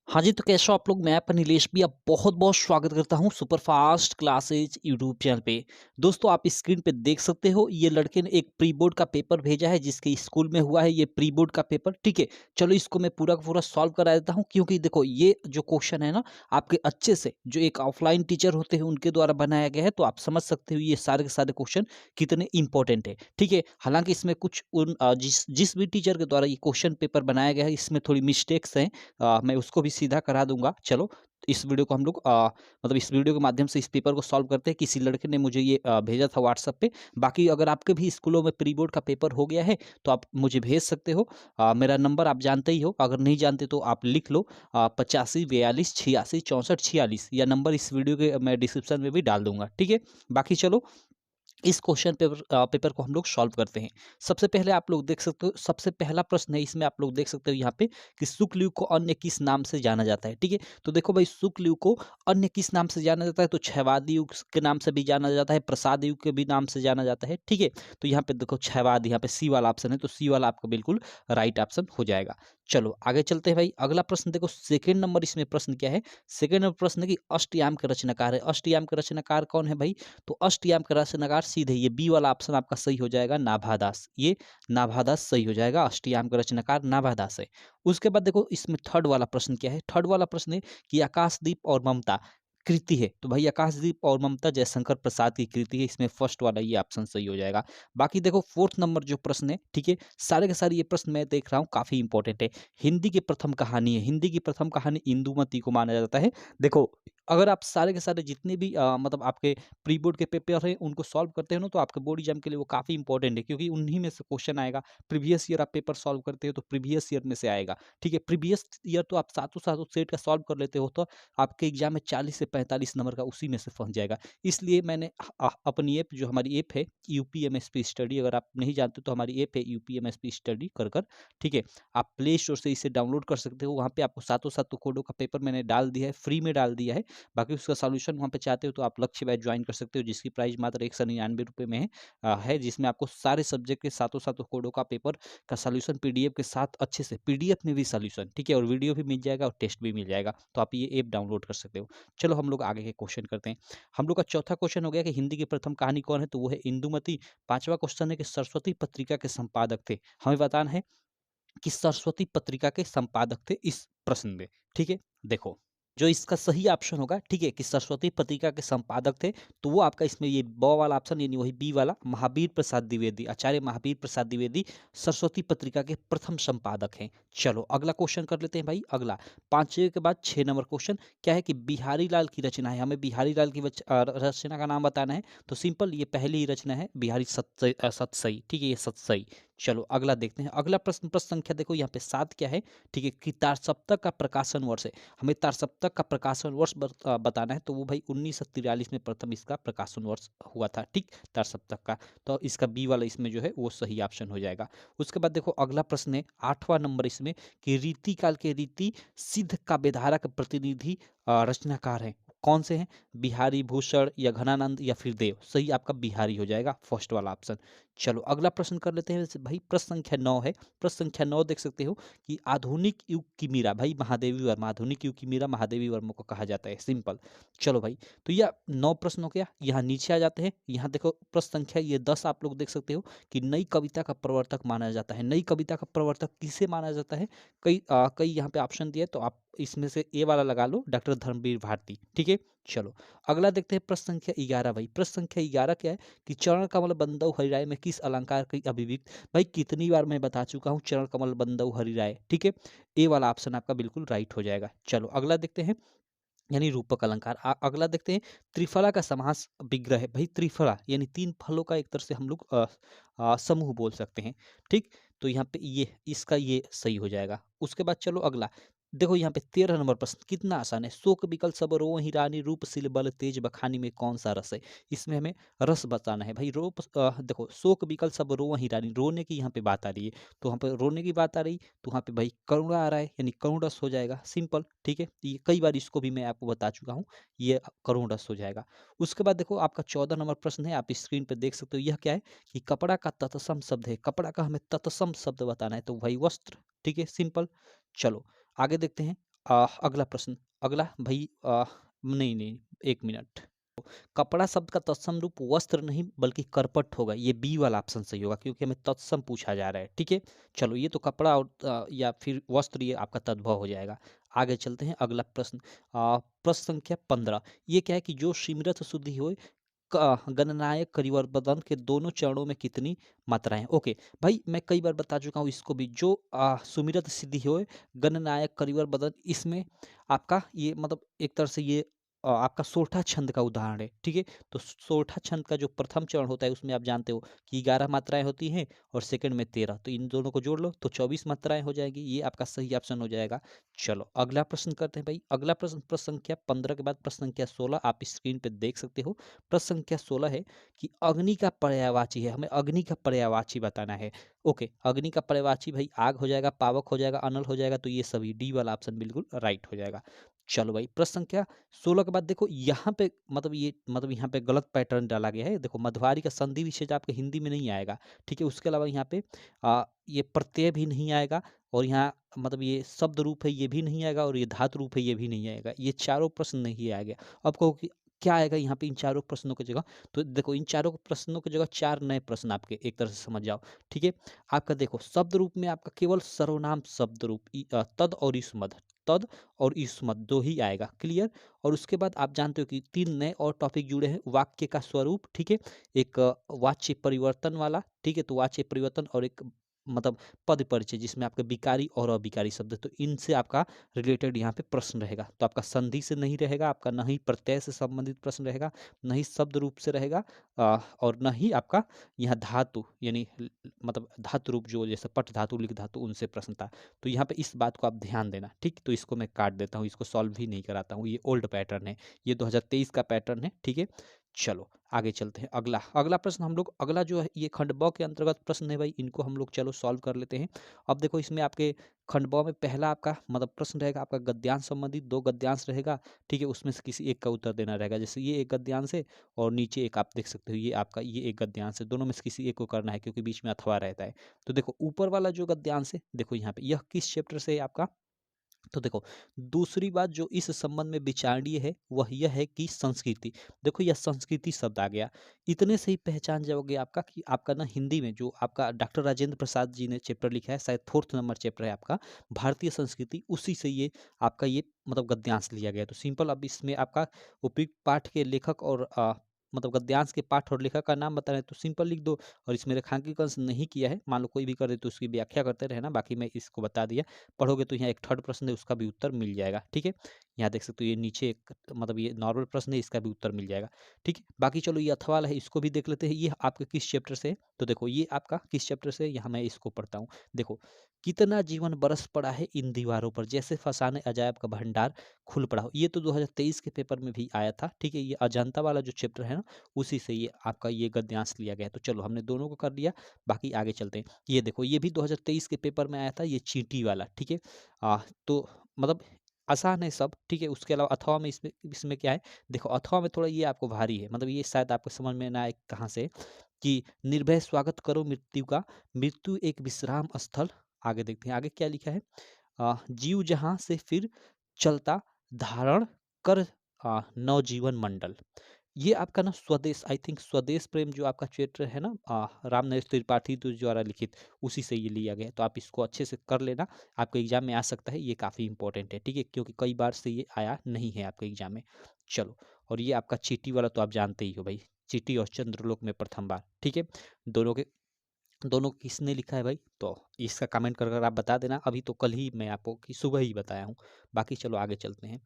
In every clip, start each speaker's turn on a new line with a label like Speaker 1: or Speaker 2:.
Speaker 1: हाँ जी, तो कैसे हो आप लोग? मैं आपका नीलेश भी आप बहुत-बहुत स्वागत करता हूँ super fast classes YouTube channel पे। दोस्तों आप स्क्रीन पे देख सकते हो ये लड़के ने एक प्री बोर्ड का पेपर भेजा है जिसके स्कूल में हुआ है ये प्री बोर्ड का पेपर, ठीक है? चलो इसको मैं पूरा का पूरा सॉल्व करा देता हूँ क्योंकि देखो ये जो क्वेश्चन है ना आपके अच्छे से जो एक ऑफलाइन टीचर होते हैं उनके द्वारा बनाया गया है, तो आप समझ सकते हो ये सारे के सारे क्वेश्चन कितने इंपॉर्टेंट है, ठीक है? हालाँकि इसमें कुछ जिस जिस भी टीचर के द्वारा ये क्वेश्चन पेपर बनाया गया है इसमें थोड़ी मिस्टेक्स हैं। मैं उसको भी सीधा करा दूँगा। चलो, इस वीडियो को हम लोग मतलब इस वीडियो के माध्यम से इस पेपर को सॉल्व करते हैं। किसी लड़के ने मुझे ये भेजा था व्हाट्सएप पे। बाकी अगर आपके भी स्कूलों में प्री बोर्ड का पेपर हो गया है, तो आप मुझे भेज सकते हो। मेरा नंबर आप जानते ही हो, अगर नहीं जानते तो आप लिख लो 85 42 86 64 46 या नंबर इस वीडियो के मैं डिस्क्रिप्शन में भी डाल दूँगा, ठीक है? बाकी चलो इस क्वेश्चन पेपर को हम लोग सॉल्व करते हैं। सबसे पहले आप लोग देख सकते हो, सबसे पहला प्रश्न है इसमें आप लोग देख सकते हो यहाँ पे कि शुक्ल युग को अन्य किस नाम से जाना जाता है, ठीक है? तो देखो भाई शुक्ल युग को अन्य किस नाम से जाना जाता है, तो क्षयवादी युग के नाम से भी जाना जाता है, प्रसाद युग के भी नाम से जाना जाता है, ठीक है? तो यहाँ पे देखो क्षयवाद, यहाँ पे सी वाला ऑप्शन है, तो सी वाला आपका बिल्कुल राइट ऑप्शन हो जाएगा। चलो आगे चलते हैं भाई। अगला प्रश्न देखो, सेकंड नंबर इसमें प्रश्न क्या है? सेकंड नंबर प्रश्न है कि अष्टयाम के रचनाकार है। अष्टयाम के रचनाकार कौन है भाई? तो अष्टयाम का रचनाकार सीधे ये बी वाला ऑप्शन आपका सही हो जाएगा, नाभादास। ये नाभादास सही हो जाएगा, अष्टयाम का रचनाकार नाभादास है। उसके बाद देखो इसमें थर्ड वाला प्रश्न क्या है? थर्ड वाला प्रश्न है कि आकाशदीप और ममता कृति है, तो भाई आकाशदीप और ममता जयशंकर प्रसाद की कृति है, इसमें फर्स्ट वाला ये ऑप्शन सही हो जाएगा। बाकी देखो फोर्थ नंबर जो प्रश्न है, ठीक है, सारे के सारे ये प्रश्न मैं देख रहा हूँ काफी इंपॉर्टेंट है। हिंदी की प्रथम कहानी है, हिंदी की प्रथम कहानी इंदुमती को माना जाता है। देखो अगर आप सारे के सारे जितने भी मतलब आपके प्री बोर्ड के पेपर हैं उनको सॉल्व करते हो ना, तो आपके बोर्ड एग्जाम के लिए वो काफ़ी इंपॉर्टेंट है क्योंकि उन्हीं में से क्वेश्चन आएगा। प्रीवियस ईयर आप पेपर सॉल्व करते हो तो प्रीवियस ईयर में से आएगा, ठीक है? प्रीवियस ईयर तो आप सातों सातों सेट का सॉल्व कर लेते हो, तो आपके एग्जाम में 40 से 45 नंबर का उसी में से फंस जाएगा। इसलिए मैंने अपनी ऐप, जो हमारी ऐप है यूपीएमएसपी स्टडी, अगर आप नहीं जानते तो हमारी ऐप है यूपीएमएसपी स्टडी कर कर, ठीक है? आप प्ले स्टोर से इसे डाउनलोड कर सकते हो। वहाँ पे आपको सातों सातों कोडों का पेपर मैंने डाल दिया है, फ्री में डाल दिया है। बाकी उसका सॉल्यूशन वहाँ पे चाहते हो तो आप लक्ष्य बैच ज्वाइन कर सकते हो, जिसकी प्राइस मात्र ₹199 में है। जिसमें आपको सारे सब्जेक्ट के सातों सातों कोडों का पेपर का सॉल्यूशन पीडीएफ के साथ अच्छे से, पीडीएफ में भी सॉल्यूशन, ठीक है? और वीडियो भी मिल जाएगा और टेस्ट भी मिल जाएगा, तो आप ये ऐप डाउनलोड कर सकते हो। चलो हम लोग आगे के क्वेश्चन करते हैं। हम लोग का चौथा क्वेश्चन हो गया कि हिंदी की प्रथम कहानी कौन है, तो वो है इंदुमती। पांचवा क्वेश्चन है कि सरस्वती पत्रिका के संपादक थे। हमें बताना है कि सरस्वती पत्रिका के संपादक थे इस प्रश्न में, ठीक है? देखो, जो इसका सही ऑप्शन होगा, ठीक है, कि सरस्वती पत्रिका के संपादक थे, तो वो आपका इसमें ये ब वाला ऑप्शन यानी वही बी वाला महावीर प्रसाद द्विवेदी, आचार्य महावीर प्रसाद द्विवेदी सरस्वती पत्रिका के प्रथम संपादक हैं। चलो अगला क्वेश्चन कर लेते हैं भाई। अगला 5वें के बाद 6 नंबर क्वेश्चन क्या है कि बिहारी लाल की रचना है। हमें बिहारी लाल की रचना का नाम बताना है, तो सिंपल ये पहली ही रचना है बिहारी सतसई, ठीक है, ये सतसई। चलो अगला देखते हैं। अगला प्रश्न, प्रश्न संख्या देखो यहाँ पे 7 क्या है, ठीक है, कि तारसप्तक का प्रकाशन वर्ष है। हमें तारसप्तक का प्रकाशन वर्ष बताना है, तो वो भाई 1943 में प्रथम इसका प्रकाशन वर्ष हुआ था, ठीक, तारसप्तक का। तो इसका बी वाला इसमें जो है वो सही ऑप्शन हो जाएगा। उसके बाद देखो अगला प्रश्न है 8वां नंबर इसमें कि रीति काल के रीति सिद्ध काव्यधारा के प्रतिनिधि रचनाकार हैं, कौन से हैं? बिहारी भूषण या घनानंद या फिर देव। सही आपका बिहारी हो जाएगा, फर्स्ट वाला ऑप्शन। चलो अगला प्रश्न कर लेते हैं वैसे भाई। प्रश्न संख्या 9 है। प्रश्न संख्या 9 देख सकते हो कि आधुनिक युग की मीरा, भाई महादेवी वर्मा, आधुनिक युग की मीरा महादेवी वर्मा को कहा जाता है, सिंपल। चलो भाई, तो यह 9 प्रश्न हो गया। यहाँ नीचे आ जाते हैं। यहाँ देखो प्रश्न संख्या ये 10 आप लोग देख सकते हो कि नई कविता का प्रवर्तक माना जाता है। नई कविता का प्रवर्तक किसे माना जाता है? कई यहाँ पे ऑप्शन दिए, तो आप इसमें से ए वाला लगा लो, डॉक्टर धर्मवीर भारती, ठीक है? चलो अगला देखते हैं प्रश्न संख्या 11 भाई। प्रश्न संख्या 11 क्या है कि चरण कमल बंदौ हरिराय में किस अलंकार की अभिव्यक्ति? भाई कितनी बार मैं बता चुका हूँ, चरण कमल बंदौ हरिराय, ठीक है? ए वाला ऑप्शन आपका बिल्कुल राइट हो जाएगा। चलो अगला देखते हैं, यानी रूपक अलंकार। अगला देखते हैं त्रिफला का समास विग्रह है। भाई त्रिफला यानी 3 फलों का एक तरह से हम लोग समूह बोल सकते हैं, ठीक? तो यहाँ पे ये इसका ये सही हो जाएगा। उसके बाद चलो अगला देखो, यहाँ पे 13 नंबर प्रश्न कितना आसान है। शोक विकल सब रोहि रानी रूपशील बल तेज बखानी में कौन सा रस है? इसमें हमें रस बताना है भाई। देखो शोक विकल सब रोहि रानी, रोने की यहाँ पे बात आ रही है, तो वहाँ पे रोने की बात आ रही, तो वहाँ पे भाई करुणा आ रहा है, यानी करुण रस हो जाएगा, सिंपल, ठीक है? ये कई बार इसको भी मैं आपको बता चुका हूँ, ये करुण रस हो जाएगा। उसके बाद देखो आपका 14 नंबर प्रश्न है, आप स्क्रीन पे देख सकते हो। यह क्या है कि कपड़ा का तत्सम शब्द है। कपड़ा का हमें तत्सम शब्द बताना है, तो भाई वस्त्र, ठीक है, सिंपल। चलो आगे देखते हैं। अगला प्रश्न, अगला भाई नहीं नहीं, एक मिनट। कपड़ा शब्द का तत्सम रूप वस्त्र नहीं बल्कि करपट होगा, ये बी वाला ऑप्शन सही होगा क्योंकि हमें तत्सम पूछा जा रहा है। ठीक है, चलो ये तो कपड़ा और या फिर वस्त्र, ये आपका तद्भव हो जाएगा। आगे चलते हैं, अगला प्रश्न। प्रश्न संख्या 15, ये क्या है कि जो सिमरत शुद्धि हो गणनायक करिवर्तन के दोनों चरणों में कितनी मात्राएं। ओके भाई, मैं कई बार बता चुका हूँ इसको भी, जो सुमिरत सिद्धि हो गणनायक करिवर्तन, इसमें आपका ये मतलब एक तरह से ये आपका सोरठा छंद का उदाहरण है। ठीक है, तो सोरठा छंद का जो प्रथम चरण होता है उसमें आप जानते हो कि 11 मात्राएं होती हैं और सेकंड में 13, तो इन दोनों को जोड़ लो तो 24 मात्राएं हो जाएगी। ये आपका सही ऑप्शन हो जाएगा। चलो अगला प्रश्न करते हैं भाई। अगला प्रश्न, प्रश्न संख्या 15 के बाद प्रश्न संख्या 16 आप स्क्रीन पे देख सकते हो। प्रश्न संख्या 16 है कि अग्नि का पर्यायवाची है, हमें अग्नि का पर्यायवाची बताना है। ओके, अग्नि का पर्यायवाची भाई आग हो जाएगा, पावक हो जाएगा, अनल हो जाएगा, तो ये सभी डी वाला ऑप्शन बिल्कुल राइट हो जाएगा। चलो भाई, प्रश्न संख्या 16 के बाद देखो यहाँ पे मतलब यहाँ पे गलत पैटर्न डाला गया है। देखो मध्वारी का संधि विशेष आपके हिंदी में नहीं आएगा। ठीक है, उसके अलावा यहाँ पे ये प्रत्यय भी नहीं आएगा, और यहाँ मतलब ये शब्द रूप है ये भी नहीं आएगा, और ये धातु रूप है ये भी नहीं आएगा। ये चारों प्रश्न नहीं आएगा। अब कहो कि क्या आएगा यहाँ पे इन चारों प्रश्नों की जगह, तो देखो इन चारों प्रश्नों की जगह 4 नए प्रश्न आपके एक तरह से समझ जाओ। ठीक है, आपका देखो शब्द रूप में आपका केवल सर्वनाम शब्द रूप तद और इसमद, तद और इसमद दो ही आएगा। क्लियर। और उसके बाद आप जानते हो कि 3 नए और टॉपिक जुड़े हैं, वाक्य का स्वरूप। ठीक है, एक वाच्य परिवर्तन वाला। ठीक है, तो वाच्य परिवर्तन और एक मतलब पद परिचय जिसमें आपके विकारी और अविकारी शब्द, तो इनसे आपका रिलेटेड यहाँ पे प्रश्न रहेगा। तो आपका संधि से नहीं रहेगा, आपका न ही प्रत्यय से संबंधित प्रश्न रहेगा, न ही शब्द रूप से रहेगा, और न ही आपका यहाँ धातु यानी मतलब धातु रूप जो जैसे पट धातु लिख धातु उनसे प्रश्न था। तो यहाँ पे इस बात को आप ध्यान देना। ठीक, तो इसको मैं काट देता हूँ, इसको सॉल्व भी नहीं कराता हूँ, ये ओल्ड पैटर्न है, ये 2023 का पैटर्न है। ठीक है, चलो आगे चलते हैं। अगला अगला प्रश्न हम लोग, अगला जो है ये खंड ब के अंतर्गत प्रश्न है भाई, इनको हम लोग चलो सॉल्व कर लेते हैं। अब देखो इसमें आपके खंड ब में पहला आपका मतलब प्रश्न रहेगा आपका गद्यांश संबंधित, 2 गद्यांश रहेगा। ठीक है, उसमें से किसी एक का उत्तर देना रहेगा, जैसे ये एक गद्यांश है और नीचे एक आप देख सकते हो ये आपका ये एक गद्यांश है, दोनों में से किसी एक को करना है क्योंकि बीच में अथवा रहता है। तो देखो ऊपर वाला जो गद्यांश है, देखो यहाँ पे यह किस चैप्टर से है आपका, तो देखो दूसरी बात जो इस संबंध में विचारणीय है वह यह है कि संस्कृति। देखो यह संस्कृति शब्द आ गया, इतने से ही पहचान जाओगे आपका कि आपका ना हिंदी में जो आपका डॉक्टर राजेंद्र प्रसाद जी ने चैप्टर लिखा है, शायद 4th नंबर चैप्टर है आपका भारतीय संस्कृति, उसी से ये आपका ये मतलब गद्यांश लिया गया है। तो सिंपल अब इसमें आपका उपयुक्त पाठ के लेखक और मतलब गद्यांश के पाठ और लेखक का नाम बता रहे हैं तो सिंपल लिख दो, और इसमें रेखांकन नहीं किया है, मान लो कोई भी कर दे तो उसकी व्याख्या करते रहना, बाकी मैं इसको बता दिया। पढ़ोगे तो यहाँ एक थर्ड प्रश्न है उसका भी उत्तर मिल जाएगा। ठीक है, यहाँ देख सकते हो ये नीचे एक मतलब ये नॉर्मल प्रश्न है, इसका भी उत्तर मिल जाएगा। ठीक है, बाकी चलो ये अथवा वाला है, इसको भी देख लेते हैं, ये आपके किस चैप्टर से है। तो देखो ये आपका किस चैप्टर से है, यहाँ मैं इसको पढ़ता हूँ। देखो, कितना जीवन बरस पड़ा है इन दीवारों पर, जैसे फसाने अजायब का भंडार खुल पड़ा हो, ये तो 2023 के पेपर में भी आया था। ठीक है, ये अजंता वाला जो चैप्टर है ना, उसी से ये आपका ये गद्यांश लिया गया है। तो चलो हमने दोनों को कर लिया, बाकी आगे चलते हैं। ये देखो ये भी 2023 के पेपर में आया था, ये चींटी वाला। ठीक है, तो मतलब आसान है सब। ठीक है, उसके अलावा अथवा में इसमें इसमें क्या है, देखो अथवा में थोड़ा ये आपको भारी है, मतलब ये शायद आपको समझ में ना आए कहाँ से, कि निर्भय स्वागत करो मृत्यु का, मृत्यु एक विश्राम स्थल। आगे देखते हैं आगे क्या लिखा है, जीव जहां से फिर चलता धारण कर नवजीवन मंडल। ये आपका ना स्वदेश, आई थिंक स्वदेश प्रेम जो आपका चैप्टर है ना, राम नरेश त्रिपाठी द्वारा लिखित, उसी से ये लिया गया है। तो आप इसको अच्छे से कर लेना, आपके एग्जाम में आ सकता है, ये काफ़ी इंपॉर्टेंट है। ठीक है, क्योंकि कई बार से ये आया नहीं है आपके एग्जाम में। चलो, और ये आपका चीटी वाला तो आप जानते ही हो भाई, चीटी और चंद्रलोक में प्रथम बार। ठीक है, दोनों के दोनों किसने लिखा है भाई, तो इसका कमेंट कर कर आप बता देना। अभी तो कल ही मैं आपको कि सुबह ही बताया हूँ। बाकी चलो आगे चलते हैं।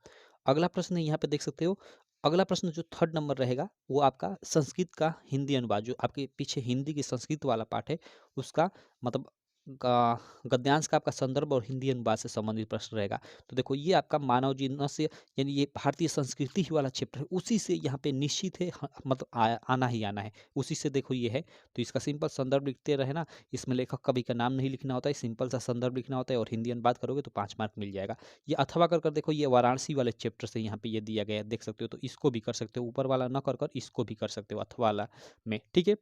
Speaker 1: अगला प्रश्न यहाँ पे देख सकते हो, अगला प्रश्न जो 3rd नंबर रहेगा वो आपका संस्कृत का हिंदी अनुवाद, जो आपके पीछे हिंदी की संस्कृत वाला पाठ है उसका मतलब गद्यांश का आपका संदर्भ और हिंदी अनुवाद से संबंधित प्रश्न रहेगा। तो देखो ये आपका मानव जीवन से यानी ये भारतीय संस्कृति ही वाला चैप्टर है, उसी से यहाँ पे निश्चित है मतलब आना ही आना है, उसी से देखो ये है। तो इसका सिंपल संदर्भ लिखते रहे ना, इसमें लेखक कवि का नाम नहीं लिखना होता है, सिंपल सा संदर्भ लिखना होता है, और हिंदी अनुवाद करोगे तो 5 मार्क मिल जाएगा। ये अथवा कर देखो, ये वाराणसी वाले चैप्टर से यहाँ पे ये दिया गया है, देख सकते हो। तो इसको भी कर सकते हो, ऊपर वाला ना कर इसको भी कर सकते हो अथवा वाला में। ठीक है,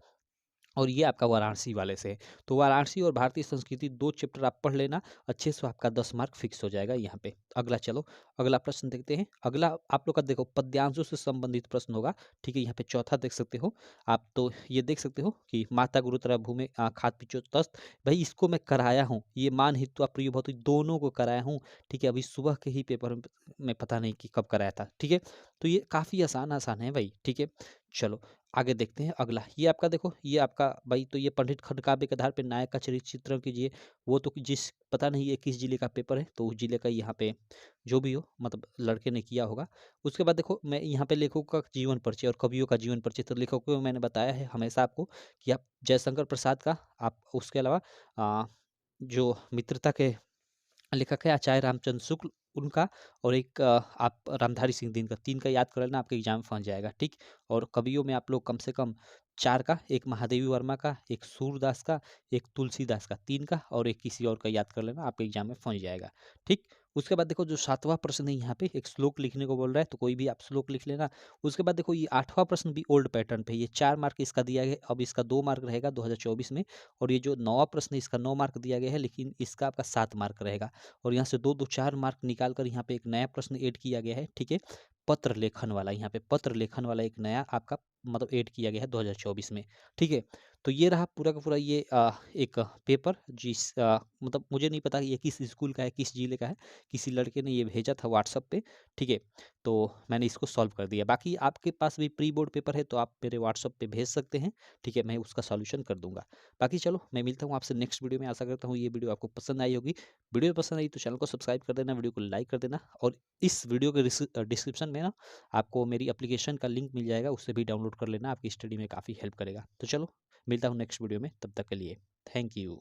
Speaker 1: और ये आपका वाराणसी वाले से है। तो वाराणसी और भारतीय संस्कृति 2 चैप्टर आप पढ़ लेना अच्छे से, आपका 10 मार्क फिक्स हो जाएगा यहाँ पे। अगला चलो, अगला प्रश्न देखते हैं। अगला आप लोग का देखो पद्यांशों से संबंधित प्रश्न होगा, ठीक है? यहाँ पे चौथा देख सकते हो आप, तो ये देख सकते हो कि माता गुरुतरा भूमि खाद पिचो तस्त। भाई इसको मैं कराया हूँ, ये मान हित्वा प्रिय भवतु दोनों को कराया हूँ, ठीक है? अभी सुबह के ही पेपर में पता नहीं कि कब कराया था, ठीक है? तो ये काफ़ी आसान है भाई, ठीक है? चलो आगे देखते हैं अगला। ये आपका देखो, ये आपका भाई, तो ये पंडित खंडकाव्य के आधार पे नायक का चरित्र चित्रण कीजिए। वो तो जिस पता नहीं ये किस जिले का पेपर है, तो उस जिले का यहाँ पे जो भी हो, मतलब लड़के ने किया होगा। उसके बाद देखो मैं यहाँ पे लेखकों का जीवन परिचय और कवियों का जीवन परिचय, तो लेखकों को मैंने बताया है हमेशा आपको कि आप जयशंकर प्रसाद का, आप उसके अलावा जो मित्रता के लेखक है आचार्य रामचंद्र शुक्ल, उनका, और एक आप रामधारी सिंह दिनकर, 3 का याद कर लेना, आपके एग्जाम में फंस जाएगा, ठीक? और कवियों में आप लोग कम से कम 4 का, एक महादेवी वर्मा का, एक सूरदास का, एक तुलसीदास का, 3 का, और एक किसी और का याद कर लेना, आपके एग्जाम में फंस जाएगा, ठीक? उसके बाद देखो जो 7वां प्रश्न है यहाँ पे एक श्लोक लिखने को बोल रहा है, तो कोई भी आप श्लोक लिख लेना। उसके बाद देखो ये 8वां प्रश्न भी ओल्ड पैटर्न पे, ये 4 मार्क इसका दिया गया है, अब इसका 2 मार्क रहेगा 2024 में। और ये जो 9वां प्रश्न है इसका 9 मार्क दिया गया है, लेकिन इसका आपका 7 मार्क रहेगा। और यहाँ से 2-2 4 मार्क निकाल कर यहाँ पे एक नया प्रश्न ऐड किया गया है, ठीक है? पत्र लेखन वाला, यहाँ पे पत्र लेखन वाला एक नया आपका मतलब ऐड किया गया है 2024 में, ठीक है? तो ये रहा पूरा का पूरा ये एक पेपर, मतलब मुझे नहीं पता ये किस स्कूल का है, किस जिले का है, किसी लड़के ने ये भेजा था व्हाट्सएप पे, ठीक है? तो मैंने इसको सॉल्व कर दिया। बाकी आपके पास भी प्री बोर्ड पेपर है तो आप मेरे व्हाट्सएप पे भेज सकते हैं, ठीक है? मैं उसका सॉल्यूशन कर दूंगा। बाकी चलो मैं मिलता हूँ आपसे नेक्स्ट वीडियो में, आशा करता हूँ ये वीडियो आपको पसंद आई होगी। वीडियो पसंद आई तो चैनल को सब्सक्राइब कर देना, वीडियो को लाइक कर देना, और इस वीडियो के डिस्क्रिप्शन में ना आपको मेरी एप्लीकेशन का लिंक मिल जाएगा, उससे भी डाउनलोड कर लेना, आपकी स्टडी में काफ़ी हेल्प करेगा। तो चलो मिलता हूँ नेक्स्ट वीडियो में, तब तक के लिए थैंक यू।